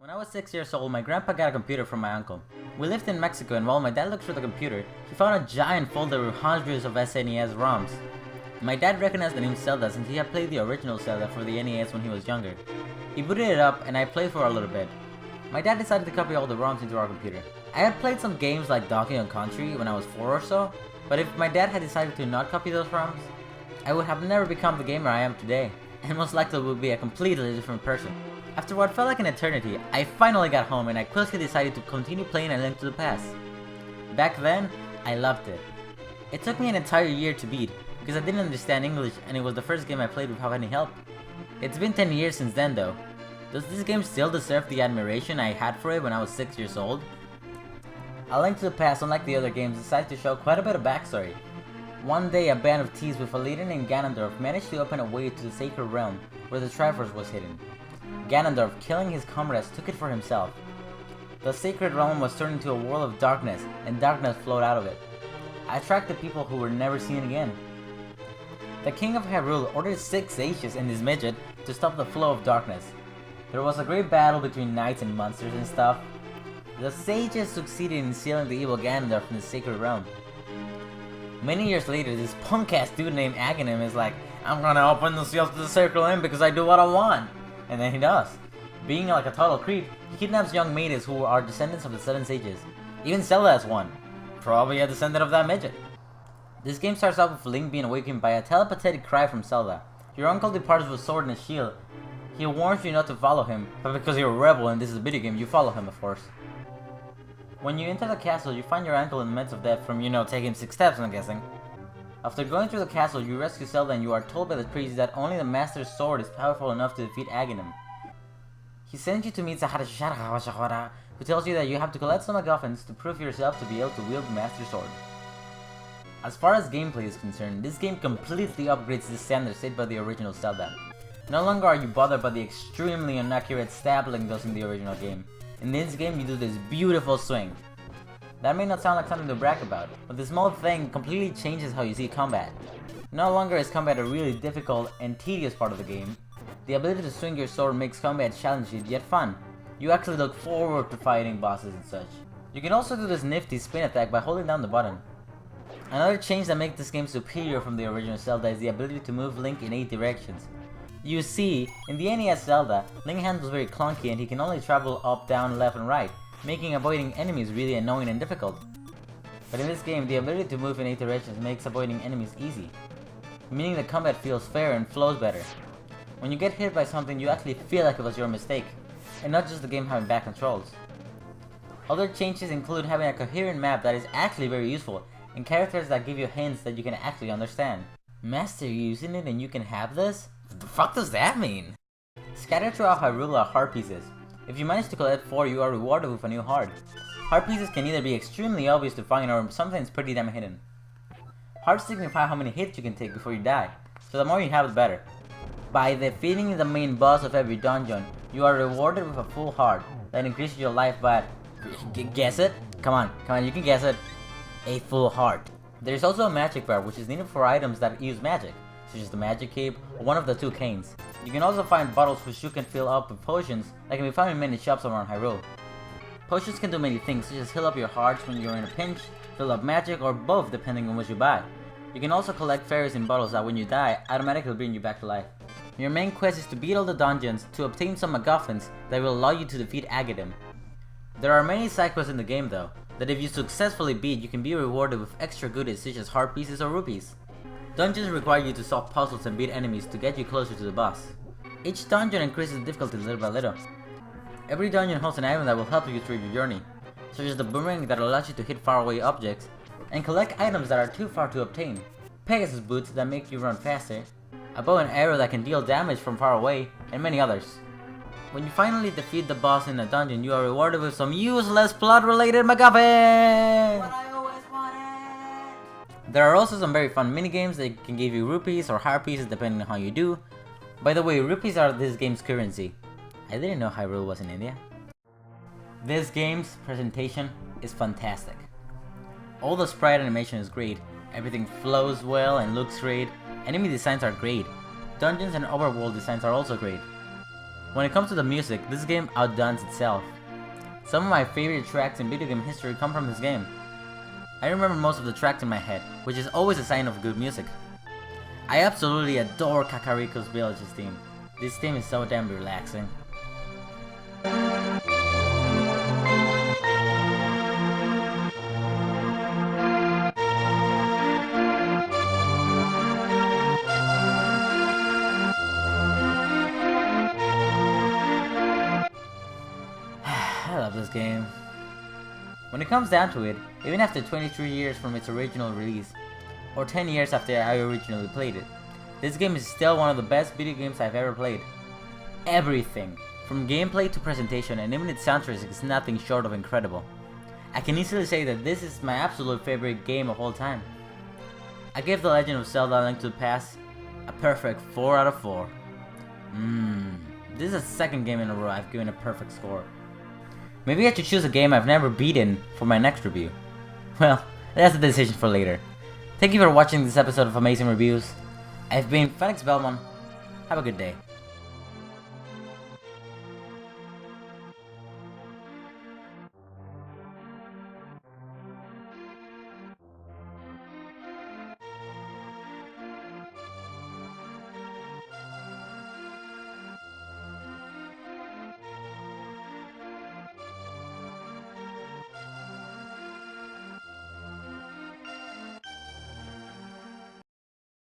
When I was 6 years old, my grandpa got a computer from my uncle. We lived in Mexico, and while my dad looked through the computer, he found a giant folder with hundreds of SNes ROMs. My dad recognized the name Zelda since he had played the original Zelda for the NES when he was younger. He booted it up and I played for a little bit. My dad decided to copy all the ROMs into our computer. I had played some games like Donkey Kong Country when I was 4 or so, but if my dad had decided to not copy those ROMs, I would have never become the gamer I am today, and most likely would be a completely different person. After what felt like an eternity, I finally got home and I quickly decided to continue playing A Link to the Past. Back then, I loved it. It took me an entire year to beat, because I didn't understand English and it was the first game I played without any help. It's been 10 years since then though. Does this game still deserve the admiration I had for it when I was 6 years old? A Link to the Past, unlike the other games, decided to show quite a bit of backstory. One day, a band of thieves with a leader named Ganondorf managed to open a way to the Sacred Realm, where the Triforce was hidden. Ganondorf, killing his comrades, took it for himself. The Sacred Realm was turned into a world of darkness, and darkness flowed out of it, attracting people who were never seen again. The King of Hyrule ordered 6 sages and his midget to stop the flow of darkness. There was a great battle between knights and monsters and stuff. The sages succeeded in sealing the evil Ganondorf in the Sacred Realm. Many years later, this punk-ass dude named Aghanim is like, I'm gonna open the seals to the Sacred Realm because I do what I want. And then he does. Being like a total creep, he kidnaps young maidens who are descendants of the 7 sages. Even Zelda has one. Probably a descendant of that midget. This game starts off with Link being awakened by a telepathic cry from Zelda. Your uncle departs with a sword and a shield. He warns you not to follow him, but because you're a rebel and this is a video game, you follow him of course. When you enter the castle, you find your uncle in the midst of death from, taking 6 steps, I'm guessing. After going through the castle, you rescue Zelda and you are told by the priest that only the Master's sword is powerful enough to defeat Aghanim. He sends you to meet Sahara, who tells you that you have to collect some MacGuffins to prove yourself to be able to wield the Master Sword. As far as gameplay is concerned, this game completely upgrades the standard set by the original Zelda. No longer are you bothered by the extremely inaccurate stabbing does in the original game. In this game, you do this beautiful swing. That may not sound like something to brag about, but this small thing completely changes how you see combat. No longer is combat a really difficult and tedious part of the game. The ability to swing your sword makes combat challenging yet fun. You actually look forward to fighting bosses and such. You can also do this nifty spin attack by holding down the button. Another change that makes this game superior from the original Zelda is the ability to move Link in 8 directions. You see, in the NES Zelda, Link handles very clunky and he can only travel up, down, left and right, making avoiding enemies really annoying and difficult. But in this game, the ability to move in 8 directions makes avoiding enemies easy, meaning the combat feels fair and flows better. When you get hit by something, you actually feel like it was your mistake, and not just the game having bad controls. Other changes include having a coherent map that is actually very useful, and characters that give you hints that you can actually understand. Master, you're using it and you can have this? What the fuck does that mean? Scattered throughout Hyrule are heart pieces. If you manage to collect 4, you are rewarded with a new heart. Heart pieces can either be extremely obvious to find or sometimes pretty damn hidden. Hearts signify how many hits you can take before you die, so the more you have the better. By defeating the main boss of every dungeon, you are rewarded with a full heart that increases your life by... guess it? Come on, you can guess it. A full heart. There is also a magic bar which is needed for items that use magic, such as the magic cape or one of the 2 canes. You can also find bottles which you can fill up with potions that can be found in many shops around Hyrule. Potions can do many things, such as heal up your hearts when you're in a pinch, fill up magic, or both depending on what you buy. You can also collect fairies in bottles that when you die, automatically bring you back to life. Your main quest is to beat all the dungeons to obtain some MacGuffins that will allow you to defeat Aghanim. There are many side quests in the game though, that if you successfully beat, you can be rewarded with extra goodies such as heart pieces or rupees. Dungeons require you to solve puzzles and beat enemies to get you closer to the boss. Each dungeon increases the difficulty little by little. Every dungeon holds an item that will help you through your journey, such as the boomerang that allows you to hit faraway objects, and collect items that are too far to obtain, Pegasus boots that make you run faster, a bow and arrow that can deal damage from far away, and many others. When you finally defeat the boss in a dungeon, you are rewarded with some useless plot-related MacGuffin! What I always wanted! There are also some very fun minigames that can give you rupees or heart pieces depending on how you do. By the way, rupees are this game's currency. I didn't know Hyrule was in India. This game's presentation is fantastic. All the sprite animation is great, everything flows well and looks great, enemy designs are great, dungeons and overworld designs are also great. When it comes to the music, this game outdoes itself. Some of my favorite tracks in video game history come from this game. I remember most of the tracks in my head, which is always a sign of good music. I absolutely adore Kakariko's Village's theme. This theme is so damn relaxing. I love this game. When it comes down to it, even after 23 years from its original release, or 10 years after I originally played it, this game is still one of the best video games I've ever played. Everything, from gameplay to presentation and even its soundtrack, is nothing short of incredible. I can easily say that this is my absolute favorite game of all time. I give The Legend of Zelda: A Link to the Past a perfect 4 out of 4. This is the second game in a row I've given a perfect score. Maybe I should choose a game I've never beaten for my next review. Well, that's a decision for later. Thank you for watching this episode of Amazing Reviews. I've been Felix Bellman. Have a good day.